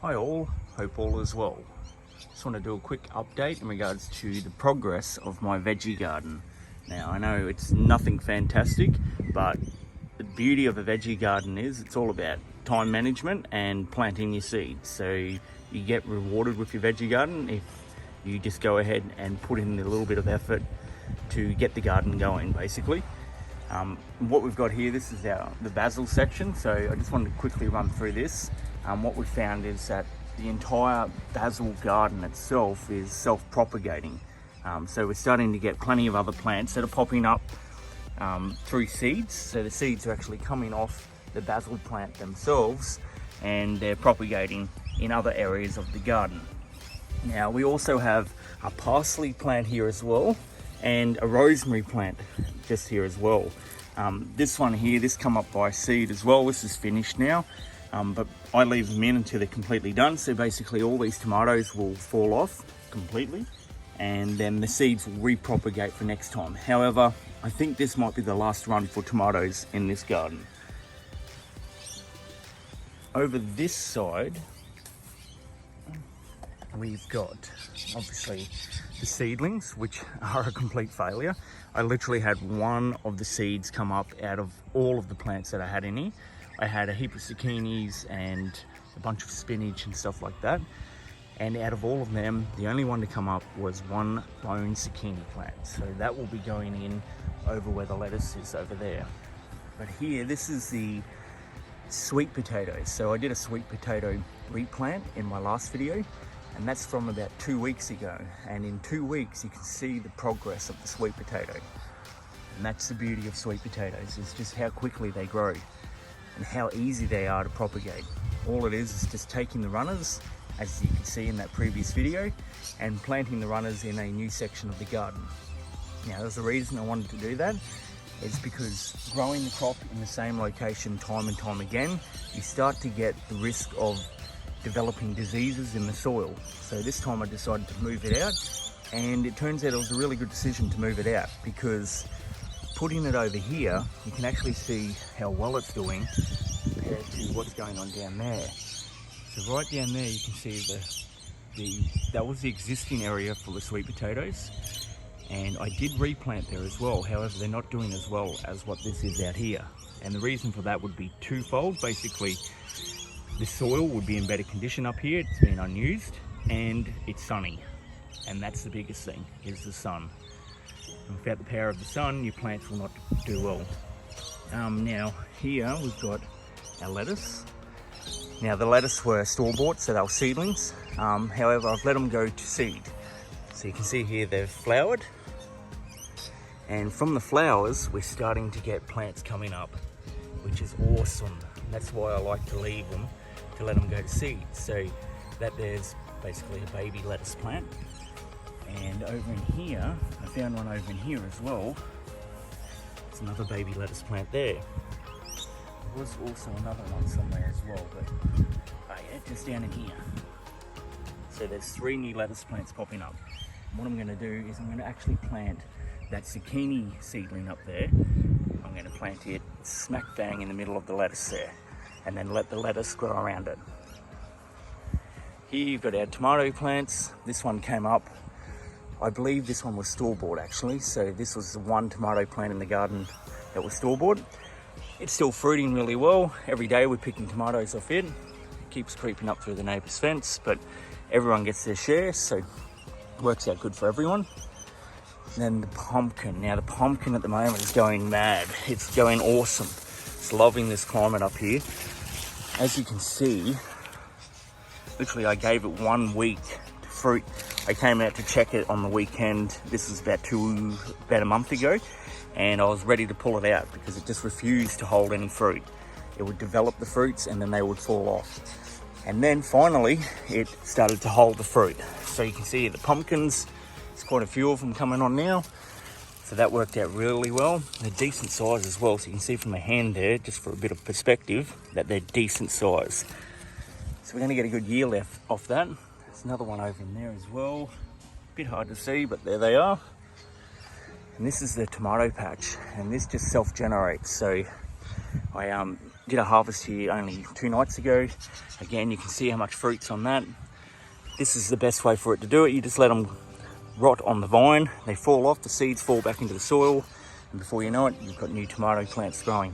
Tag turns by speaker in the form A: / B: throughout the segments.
A: Hi all, hope all is well. Just want to do a quick update in regards to the progress of my veggie garden. Now I know it's nothing fantastic, but the beauty of a veggie garden is it's all about time management and planting your seeds. So you get rewarded with your veggie garden if you just go ahead and put in a little bit of effort to get the garden going basically. What we've got here, this is the basil section, so I just wanted to quickly run through this. What we found is that the entire basil garden itself is self-propagating. So we're starting to get plenty of other plants that are popping up through seeds. So the seeds are actually coming off the basil plant themselves and they're propagating in other areas of the garden. Now we also have a parsley plant here as well and a rosemary plant just here as well. This one here, this come up by seed as well. This is finished now. But I leave them in until they're completely done. So basically all these tomatoes will fall off completely and then the seeds will repropagate for next time. However, I think this might be the last run for tomatoes in this garden. Over this side, we've got obviously the seedlings, which are a complete failure. I literally had one of the seeds come up out of all of the plants that I had in here. I had a heap of zucchinis and a bunch of spinach and stuff like that. And out of all of them, the only one to come up was one lone zucchini plant. So that will be going in over where the lettuce is over there. But here, this is the sweet potatoes. So I did a sweet potato replant in my last video, and that's from about 2 weeks ago. And in 2 weeks, you can see the progress of the sweet potato. And that's the beauty of sweet potatoes, is just how quickly they grow and how easy they are to propagate. All it is just taking the runners, as you can see in that previous video, and planting the runners in a new section of the garden. Now there's a reason I wanted to do that. It's because growing the crop in the same location time and time again, you start to get the risk of developing diseases in the soil. So this time I decided to move it out, and it turns out it was a really good decision to move it out, because putting it over here, you can actually see how well it's doing compared to what's going on down there. So right down there, you can see that was the existing area for the sweet potatoes, and I did replant there as well. However, they're not doing as well as what this is out here. And the reason for that would be twofold. Basically, the soil would be in better condition up here, it's been unused, and it's sunny. And that's the biggest thing, is the sun. And without the power of the sun, your plants will not do well. Now here we've got our lettuce. Now the lettuce were store-bought, so they were seedlings. However, I've let them go to seed. So you can see here they've flowered. And from the flowers, we're starting to get plants coming up, which is awesome. And that's why I like to leave them, to let them go to seed. So that there's basically a baby lettuce plant. And over in here, I found one over in here as well. There's another baby lettuce plant there. There was also another one somewhere as well, but oh yeah, just down in here. So there's 3 new lettuce plants popping up. And what I'm going to do is I'm going to actually plant that zucchini seedling up there. I'm going to plant it smack bang in the middle of the lettuce there, and then let the lettuce grow around it. Here you've got our tomato plants. This one came up. I believe this one was store-bought actually, so this was the one tomato plant in the garden that was store-bought. It's still fruiting really well. Every day we're picking tomatoes off it. It keeps creeping up through the neighbour's fence, but everyone gets their share, so it works out good for everyone. And then the pumpkin. Now the pumpkin at the moment is going mad. It's going awesome. It's loving this climate up here. As you can see, literally I gave it 1 week to fruit. I came out to check it on the weekend. This was about a month ago, and I was ready to pull it out because it just refused to hold any fruit. It would develop the fruits and then they would fall off. And then finally, it started to hold the fruit. So you can see the pumpkins, there's quite a few of them coming on now. So that worked out really well. They're decent size as well. So you can see from my hand there, just for a bit of perspective, that they're decent size. So we're gonna get a good yield off that. There's another one over in there as well. Bit hard to see, but there they are. And this is the tomato patch, and this just self-generates. So I Did a harvest here only 2 nights ago. Again, you can see how much fruit's on that. This is the best way for it to do it. You just let them rot on the vine. They fall off, the seeds fall back into the soil, and before you know it, you've got new tomato plants growing.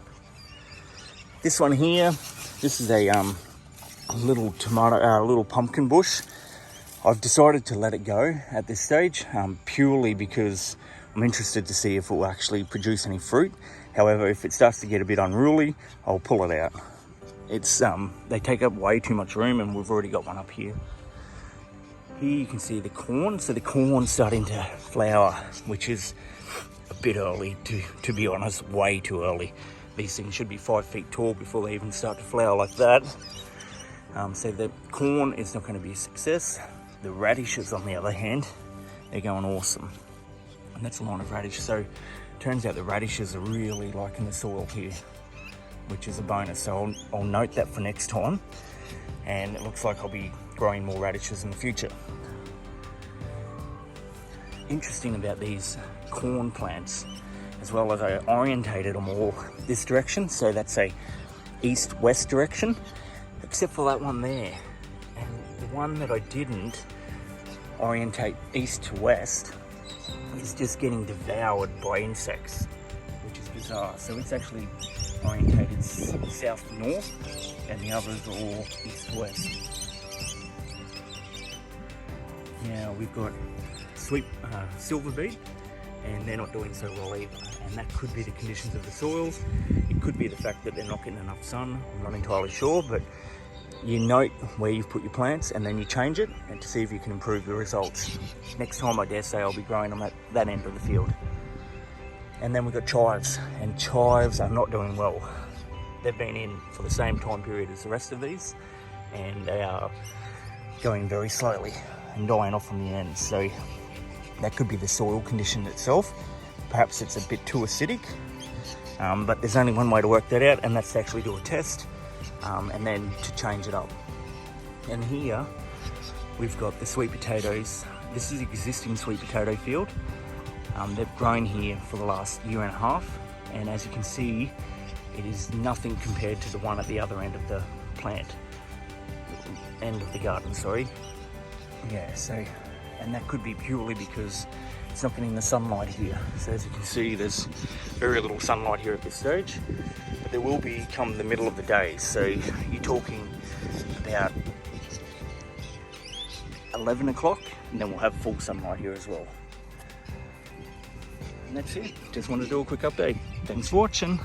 A: This one here, this is a little little pumpkin bush. I've decided to let it go at this stage, purely because I'm interested to see if it will actually produce any fruit. However, if it starts to get a bit unruly, I'll pull it out. It's they take up way too much room, and we've already got one up here. Here you can see the corn. So the corn's starting to flower, which is a bit early, to be honest, way too early. These things should be 5 feet tall before they even start to flower like that. So the corn is not going to be a success. The radishes, on the other hand, they're going awesome. And that's a line of radish. So turns out the radishes are really liking the soil here, which is a bonus. So I'll note that for next time. And it looks like I'll be growing more radishes in the future. Interesting about these corn plants, as well as I orientated them all this direction. So that's a east-west direction, except for that one there. And the one that I didn't orientate east to west is just getting devoured by insects, which is bizarre. So it's actually orientated south to north, and the others are all east to west. Now we've got sweet silver beet, and they're not doing so well either. And that could be the conditions of the soils. It could be the fact that they're not getting enough sun. I'm not entirely sure, but you note where you've put your plants and then you change it, and to see if you can improve the results. Next time, I dare say I'll be growing them at that end of the field. And then we've got chives, and chives are not doing well. They've been in for the same time period as the rest of these, and they are going very slowly and dying off from the end. So that could be the soil condition itself. Perhaps it's a bit too acidic, but there's only one way to work that out, and that's to actually do a test, and then to change it up. And here we've got the sweet potatoes. This is an existing sweet potato field. They've grown here for the last year and a half, and as you can see, it is nothing compared to the one at the other end of the end of the garden, sorry. Yeah, so, and that could be purely because it's not getting the sunlight here. So as you can see, there's very little sunlight here at this stage, but there will be come the middle of the day. So you're talking about 11 o'clock, and then we'll have full sunlight here as well. And that's it. Just wanted to do a quick update. Thanks for watching.